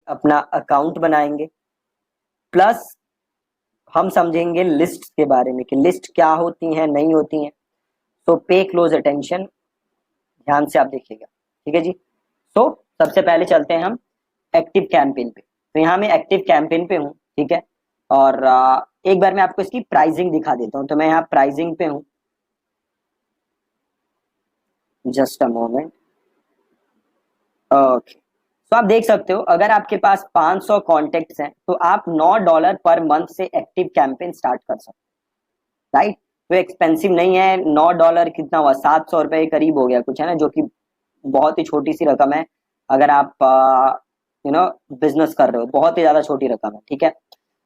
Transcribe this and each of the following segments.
अपना अकाउंट बनाएंगे, प्लस हम समझेंगे लिस्ट के बारे में कि लिस्ट क्या होती हैं, नहीं होती हैं। तो पे क्लोज अटेंशन, ध्यान से आप देखिएगा, ठीक है जी। तो सबसे पहले चलते हैं हम एक्टिव कैंपेन पे। तो यहाँ मैं एक्टिव कैंपेन पे हूँ, ठीक है। और एक बार मैं आपको इसकी प्राइसिंग दिखा देता हूँ। तो मैं यहाँ प्राइसिंग पे हूँ, जस्ट अ मोमेंट। ओके, तो आप देख सकते हो अगर आपके पास 500 कॉन्टेक्ट्स हैं तो आप $9 पर मंथ से एक्टिव कैंपेन स्टार्ट कर सकते हो, राइट। तो एक्सपेंसिव नहीं है। $9 कितना हुआ, $700 के करीब हो गया कुछ, है ना, जो कि बहुत ही छोटी सी रकम है। अगर आप बिजनेस कर रहे हो, बहुत ही ज्यादा छोटी रकम है, ठीक है।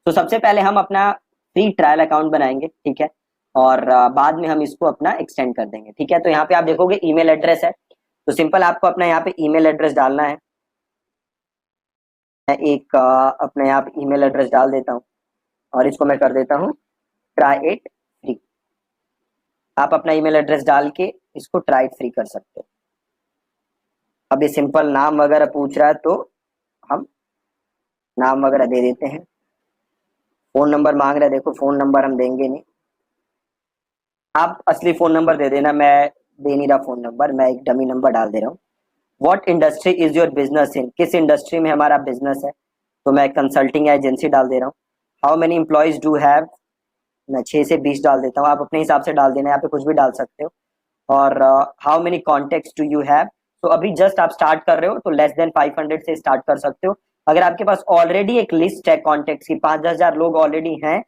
तो सबसे पहले हम अपना फ्री ट्रायल अकाउंट बनाएंगे, ठीक है। और बाद में हम इसको अपना एक्सटेंड कर देंगे, ठीक है। तो यहाँ पे आप देखोगे ईमेल एड्रेस है, तो सिंपल आपको अपना यहाँ पे ईमेल एड्रेस डालना है। मैं एक अपने यहाँ पे ईमेल एड्रेस डाल देता हूँ और इसको मैं कर देता हूँ ट्राई इट फ्री। आप अपना ईमेल एड्रेस डाल के इसको ट्राई इट फ्री कर सकते हो। अब ये सिंपल नाम वगैरह पूछ रहा है तो हम नाम वगैरह दे देते हैं। फोन नंबर मांग रहा है, देखो फोन नंबर हम देंगे नहीं, आप असली फोन नंबर दे देना। मैं दे नहीं रहा फोन नंबर, मैं एक डमी नंबर डाल दे रहा हूँ। What industry is your business in, किस इंडस्ट्री में हमारा बिजनेस है, तो मैं कंसल्टिंग एजेंसी डाल दे रहा हूँ। How many employees do have, मैं 6 से 20 डाल देता हूँ, आप अपने हिसाब से डाल देना, यहाँ पे कुछ भी डाल सकते हो। और how many contacts do you have, तो अभी जस्ट आप स्टार्ट कर रहे हो तो लेस देन 500 से स्टार्ट कर सकते हो। अगर आपके पास ऑलरेडी एक लिस्ट है कॉन्टेक्ट्स की, 5,000 लोग ऑलरेडी हैं,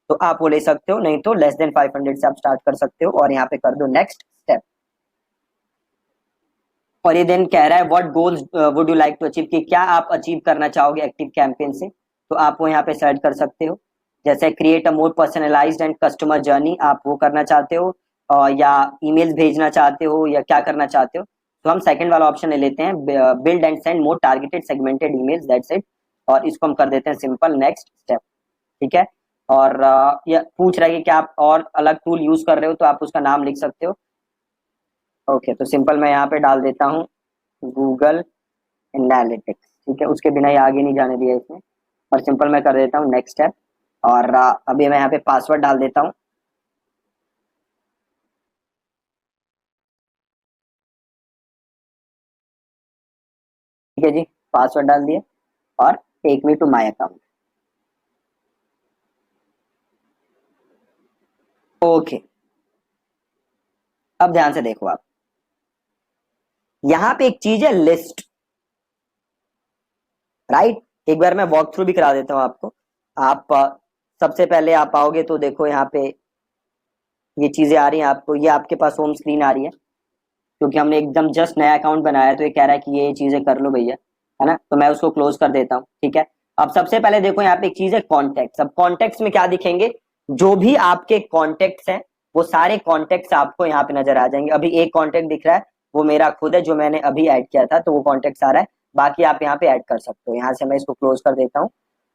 तो आप वो ले सकते हो, नहीं तो लेस देन 500 से आप स्टार्ट कर सकते हो। और यहाँ पे कर दो नेक्स्ट स्टेप। और ये देन कह रहा है what goals would you like to achieve, कि क्या आप अचीव करना चाहोगे एक्टिव कैंपेन से, तो आप वो यहाँ पे सेलेक्ट कर सकते हो। जैसे create a more personalised and customer journey, आप वो करना चाहते हो, या ईमेल्स भेजना चाहते हो, या क्या करना चाहते हो। तो हम सेकंड वाला ऑप्शन ले लेते हैं, build and send more targeted segmented emails, that's it. और इसको हम कर देते हैं सिंपल नेक्स्ट स्टेप, ठीक है। और ये पूछ रहा है कि क्या आप और अलग टूल यूज कर रहे हो, तो आप उसका नाम लिख सकते हो। ओके, तो सिंपल मैं यहाँ पे डाल देता हूँ गूगल एनालिटिक्स, ठीक है, उसके बिना ही आगे नहीं जाने दिया इसने। और सिंपल मैं कर देता हूँ नेक्स्ट स्टेप। और अभी मैं यहाँ पे पासवर्ड डाल देता हूँ। ठीक है जी, पासवर्ड डाल दिए और take me to my account. Okay, अब ध्यान से देखो आप, यहाँ पे एक चीज है लिस्ट, राइट। एक बार मैं वॉक थ्रू भी करा देता हूँ आपको। आप सबसे पहले आप आओगे तो देखो यहाँ पे ये चीजें आ रही हैं आपको, ये आपके पास होम स्क्रीन आ रही है, क्योंकि हमने एकदम जस्ट नया अकाउंट बनाया है, तो ये कह रहा है कि ये चीजें कर लो भैया, है ना। तो मैं उसको क्लोज कर देता हूँ, ठीक है। अब सबसे पहले देखो यहाँ पे एक चीज है कॉन्टेक्ट। अब कॉन्टेक्ट में क्या दिखेंगे, जो भी आपके कॉन्टेक्ट्स हैं वो सारे कॉन्टेक्ट्स आपको यहाँ पे नजर आ जाएंगे। अभी एक कॉन्टेक्ट दिख रहा है, वो मेरा खुद है, जो मैंने अभी ऐड किया था, तो वो कॉन्टेक्ट आ रहा है। बाकी आप यहाँ पे ऐड कर सकते हो। यहाँ से मैं इसको क्लोज कर देता हूँ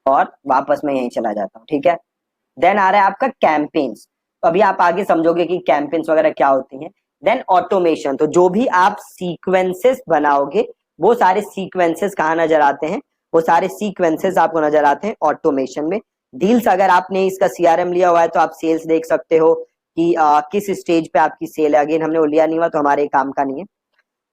और वापस मैं यहीं चला जाता हूँ, ठीक है। देन आ रहा है आपका कैंपेन्स। तो अभी आप आगे समझोगे कि कैंपेन्स वगैरह क्या होती हैं। देन ऑटोमेशन, तो जो भी आप सीक्वेंसेस बनाओगे वो सारे सीक्वेंसेस कहाँ नजर आते हैं, वो सारे सीक्वेंसेस आपको नजर आते हैं ऑटोमेशन में। डील्स, अगर आपने इसका सीआरएम लिया हुआ है तो आप सेल्स देख सकते हो कि किस स्टेज पे आपकी सेल है। अगेन हमने वो लिया नहीं हुआ तो हमारे काम का नहीं है।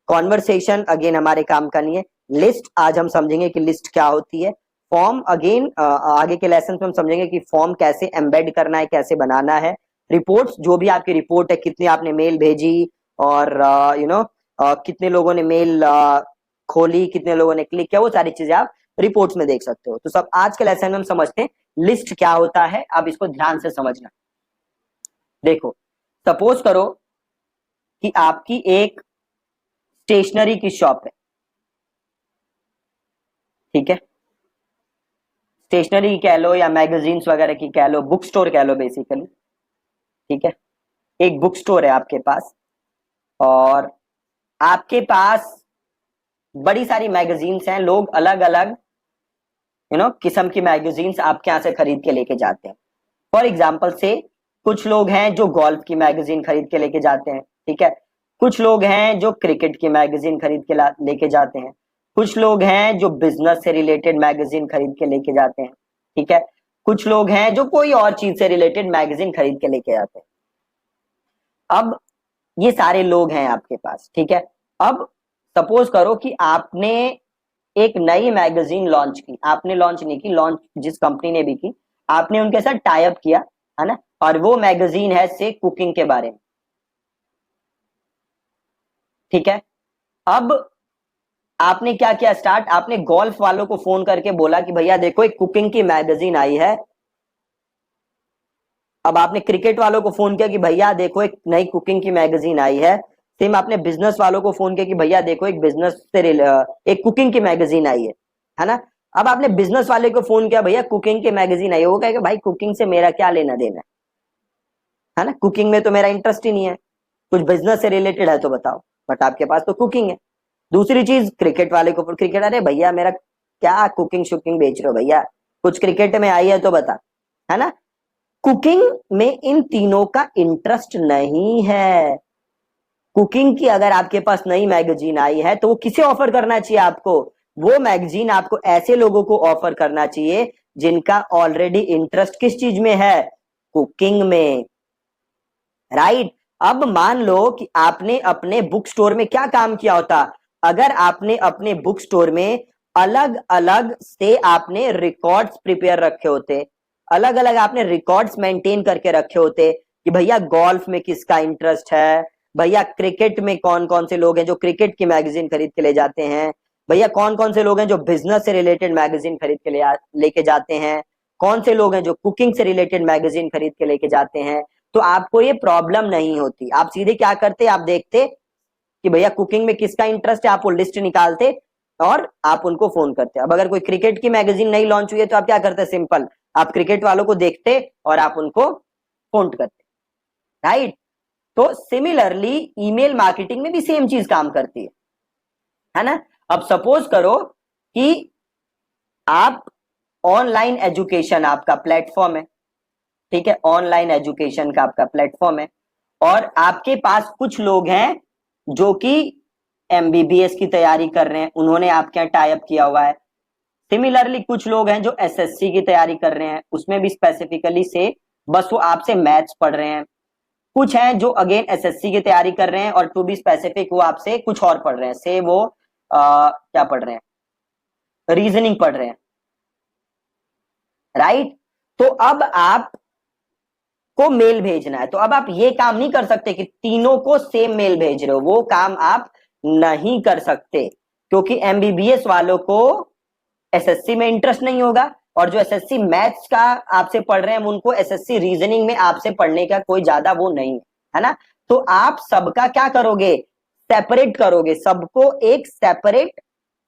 कॉन्वर्सेशन अगेन हमारे काम का नहीं है। लिस्ट, आज हम समझेंगे कि लिस्ट क्या होती है। फॉर्म, अगेन आगे के लेसन में हम समझेंगे कि फॉर्म कैसे एम्बेड करना है, कैसे बनाना है। रिपोर्ट्स, जो भी आपकी रिपोर्ट है, कितनी आपने मेल भेजी, और कितने लोगों ने मेल खोली, कितने लोगों ने क्लिक किया, वो सारी चीजें आप रिपोर्ट्स में देख सकते हो। तो सब आज के लेसन में हम समझते हैं लिस्ट क्या होता है। आप इसको ध्यान से समझना। देखो, सपोज करो कि आपकी एक स्टेशनरी की शॉप है, ठीक है। स्टेशनरी की कह लो या मैगजीन्स वगैरह की कह लो, बुक स्टोर कह लो बेसिकली, ठीक है। एक बुक स्टोर है आपके पास, और आपके पास बड़ी सारी मैगजीन्स हैं। लोग अलग अलग किस्म की मैगजीन्स आपके यहाँ से खरीद के लेके जाते हैं। फॉर एग्जाम्पल से, कुछ लोग हैं जो गोल्फ की मैगजीन खरीद के लेके जाते हैं, ठीक है। कुछ लोग हैं जो क्रिकेट की मैगजीन खरीद के लेके जाते हैं। कुछ लोग हैं जो बिजनेस से रिलेटेड मैगजीन खरीद के लेके जाते हैं, ठीक है। कुछ लोग हैं जो कोई और चीज से रिलेटेड मैगजीन खरीद के लेके जाते हैं। अब ये सारे लोग हैं आपके पास, ठीक है। अब सपोज करो कि आपने एक नई मैगजीन लॉन्च की, आपने लॉन्च नहीं की, लॉन्च जिस कंपनी ने भी की, आपने उनके साथ टाई अप किया, है ना, और वो मैगजीन है से कुकिंग के बारे में, ठीक है। अब आपने क्या किया स्टार्ट, आपने गोल्फ वालों को फोन करके बोला कि भैया देखो एक कुकिंग की मैगजीन आई है। अब आपने क्रिकेट वालों को फोन किया कि भैया देखो एक नई कुकिंग की मैगजीन आई है। सेम आपने बिजनेस वालों को फोन किया कि भैया देखो एक बिजनेस से एक कुकिंग की मैगजीन आई है ना। अब आपने बिजनेस वाले को फोन किया भैया कुकिंग की मैगजीन आई है, वो कहेगा भाई कुकिंग से मेरा क्या लेना देना है ना, कुकिंग में तो मेरा इंटरेस्ट ही नहीं है, कुछ बिजनेस से रिलेटेड है तो बताओ, बट आपके पास तो कुकिंग है। दूसरी चीज क्रिकेट वाले को, क्रिकेट, अरे भैया मेरा क्या कुकिंग शुकिंग बेच रहे हो भैया, कुछ क्रिकेट में आई है तो बता, है ना। कुकिंग में इन तीनों का इंटरेस्ट नहीं है। कुकिंग की अगर आपके पास नई मैगजीन आई है तो वो किसे ऑफर करना चाहिए आपको, वो मैगजीन आपको ऐसे लोगों को ऑफर करना चाहिए जिनका ऑलरेडी इंटरेस्ट किस चीज में है, कुकिंग में, राइट। अब मान लो कि आपने अपने बुक स्टोर में क्या काम किया होता, अगर आपने अपने बुक स्टोर में अलग अलग से आपने रिकॉर्ड्स प्रिपेयर रखे होते, अलग अलग आपने रिकॉर्ड्स मेंटेन करके रखे होते कि भैया गोल्फ में किसका इंटरेस्ट है, भैया क्रिकेट में कौन कौन से लोग हैं जो क्रिकेट की मैगजीन खरीद के ले जाते हैं, भैया कौन कौन से लोग हैं जो बिजनेस से रिलेटेड मैगजीन खरीद के लेके जाते हैं, कौन से लोग हैं जो कुकिंग से रिलेटेड मैगजीन खरीद के लेके जाते हैं। तो आपको ये प्रॉब्लम नहीं होती, आप सीधे क्या करते, आप देखते कि भैया कुकिंग में किसका इंटरेस्ट है, आप वो लिस्ट निकालते और आप उनको फोन करते। अब अगर कोई क्रिकेट की मैगजीन नहीं लॉन्च हुई है तो आप क्या करते, सिंपल, आप क्रिकेट वालों को देखते और आप उनको फोन करते, राइट। तो सिमिलरली ईमेल मार्केटिंग में भी सेम चीज काम करती है ना। अब सपोज करो कि आप ऑनलाइन एजुकेशन आपका प्लेटफॉर्म है, ठीक है, ऑनलाइन एजुकेशन का आपका प्लेटफॉर्म है और आपके पास कुछ लोग हैं जो कि एमबीबीएस की तैयारी कर रहे हैं, उन्होंने आपके यहाँ टाई अप किया हुआ है। सिमिलरली कुछ लोग हैं जो एसएससी की तैयारी कर रहे हैं, उसमें भी स्पेसिफिकली से बस वो आपसे मैथ्स पढ़ रहे हैं। कुछ हैं जो अगेन एसएससी की तैयारी कर रहे हैं और टू बी स्पेसिफिक वो आपसे कुछ और पढ़ रहे हैं, से वो क्या पढ़ रहे हैं, रीजनिंग पढ़ रहे हैं, राइट। तो अब आप को मेल भेजना है, तो अब आप ये काम नहीं कर सकते कि तीनों को सेम मेल भेज रहे हो, वो काम आप नहीं कर सकते क्योंकि एमबीबीएस वालों को एसएससी में इंटरेस्ट नहीं होगा और जो एसएससी मैथ्स का आपसे पढ़ रहे हैं उनको एसएससी रीजनिंग में आपसे पढ़ने का कोई ज्यादा वो नहीं है ना। तो आप सबका क्या करोगे, सेपरेट करोगे, सबको एक सेपरेट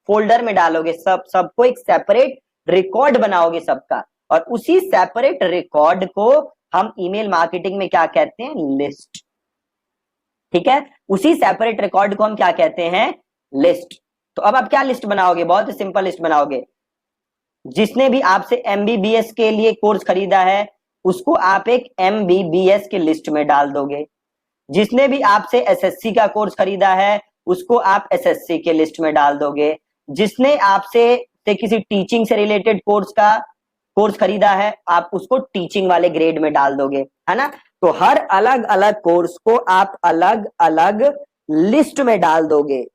फोल्डर में डालोगे, सबको एक सेपरेट रिकॉर्ड बनाओगे सबका, और उसी सेपरेट रिकॉर्ड को हम ईमेल मार्केटिंग में क्या कहते हैं, लिस्ट, ठीक है। उसी सेपरेट रिकॉर्ड को हम क्या कहते हैं, लिस्ट। तो अब आप क्या लिस्ट बनाओगे, बहुत ही सिंपल लिस्ट बनाओगे, जिसने भी आपसे एमबीबीएस के लिए कोर्स खरीदा है उसको आप एक एमबीबीएस की लिस्ट में डाल दोगे, जिसने भी आपसे एसएससी का कोर्स खरीदा है उसको आप एसएससी के लिस्ट में डाल दोगे, जिसने आपसे किसी टीचिंग से रिलेटेड कोर्स खरीदा है आप उसको टीचिंग वाले ग्रेड में डाल दोगे, है ना। तो हर अलग अलग कोर्स को आप अलग अलग लिस्ट में डाल दोगे,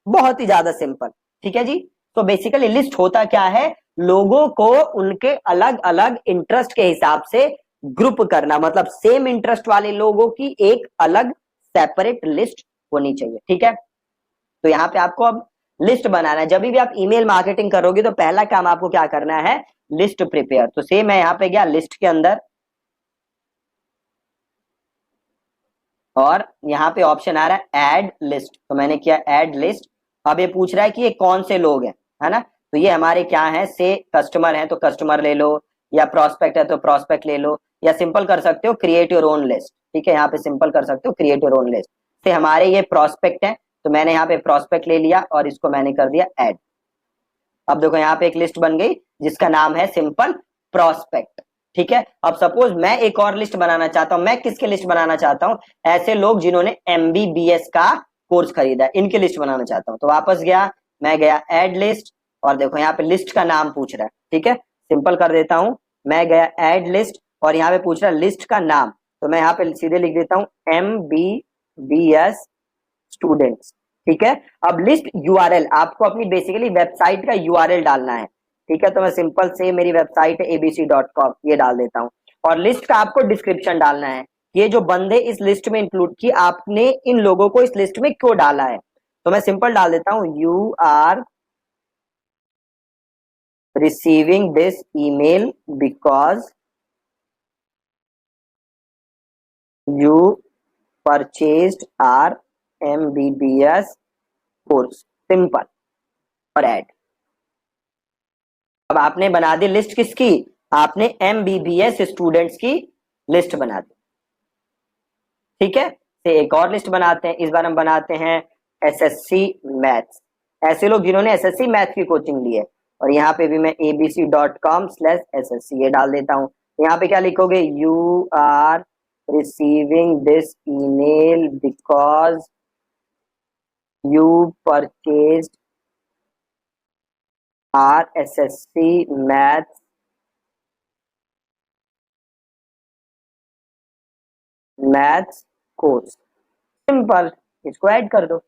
बहुत ही ज्यादा सिंपल, ठीक है जी। तो बेसिकली लिस्ट होता क्या है, लोगों को उनके अलग अलग इंटरेस्ट के हिसाब से ग्रुप करना, मतलब सेम इंटरेस्ट वाले लोगों की एक अलग सेपरेट लिस्ट होनी चाहिए, ठीक है। तो यहाँ पे आपको अब लिस्ट बनाना है, जब भी आप ईमेल मार्केटिंग करोगे तो पहला काम आपको क्या करना है, लिस्ट प्रिपेयर। तो सेम मैं यहाँ पे गया लिस्ट के अंदर और यहाँ पे ऑप्शन आ रहा है ऐड लिस्ट, तो मैंने किया ऐड लिस्ट। अब ये पूछ रहा है कि ये कौन से लोग हैं, है ना। तो ये हमारे क्या है, से कस्टमर हैं तो कस्टमर ले लो, या प्रोस्पेक्ट है तो प्रोस्पेक्ट ले लो, या सिंपल कर सकते हो क्रिएट योर ओन लिस्ट, ठीक है। यहाँ पे सिंपल कर सकते हो क्रिएट योर ओन लिस्ट, से हमारे ये प्रोस्पेक्ट है तो मैंने यहाँ पे प्रोस्पेक्ट ले लिया और इसको मैंने कर दिया ऐड। अब देखो यहाँ पे एक लिस्ट बन गई जिसका नाम है सिंपल प्रोस्पेक्ट, ठीक है। अब सपोज मैं एक और लिस्ट बनाना चाहता हूं, मैं किसके लिस्ट बनाना चाहता हूं, ऐसे लोग जिन्होंने एमबीबीएस का कोर्स खरीदा है इनकी लिस्ट बनाना चाहता हूं। तो वापस गया, मैं गया ऐड लिस्ट, और देखो यहाँ पे लिस्ट का नाम पूछ रहा है, ठीक है, सिंपल कर देता हूं, मैं गया ऐड लिस्ट और यहाँ पे पूछ रहा है लिस्ट का नाम, तो मैं यहाँ पे सीधे लिख देता हूँ MBBS स्टूडेंट्स, ठीक है। अब लिस्ट यूआरएल, आपको अपनी बेसिकली वेबसाइट का यूआरएल डालना है, ठीक है, तो मैं सिंपल से मेरी वेबसाइट है abc.com ये डाल देता हूँ, और लिस्ट का आपको डिस्क्रिप्शन डालना है, ये जो बंदे इस लिस्ट में इंक्लूड की, आपने इन लोगों को इस लिस्ट में क्यों डाला है, तो मैं सिंपल डाल देता हूं you are receiving this email because you purchased our MBBS course, simple और ऐड। अब आपने बना दी लिस्ट किसकी, आपने MBBS स्टूडेंट्स की लिस्ट बना दी, ठीक है। से एक और लिस्ट बनाते हैं, इस बार हम बनाते हैं SSC मैथ्स, ऐसे लोग जिन्होंने SSC मैथ्स की कोचिंग ली है, और यहाँ पे भी मैं abc.com/SSC ये डाल देता हूँ। यहाँ पे क्या लिखोगे, you are receiving this email because you purchase our SSC maths course, simple, इसको ऐड कर दो।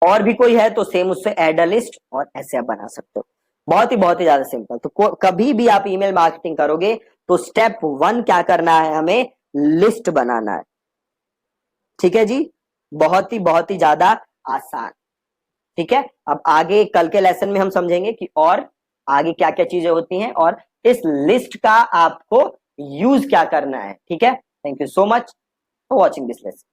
और भी कोई है तो सेम उससे ऐड अ लिस्ट, और ऐसे आप बना सकते हो, बहुत ही ज्यादा सिंपल। तो कभी भी आप ईमेल मार्केटिंग करोगे तो स्टेप 1 क्या करना है, हमें लिस्ट बनाना है, ठीक है जी, बहुत ही ज्यादा आसान, ठीक है। अब आगे कल के लेसन में हम समझेंगे कि और आगे क्या क्या चीजें होती हैं और इस लिस्ट का आपको यूज क्या करना है, ठीक है। Thank you so much for watching this lesson.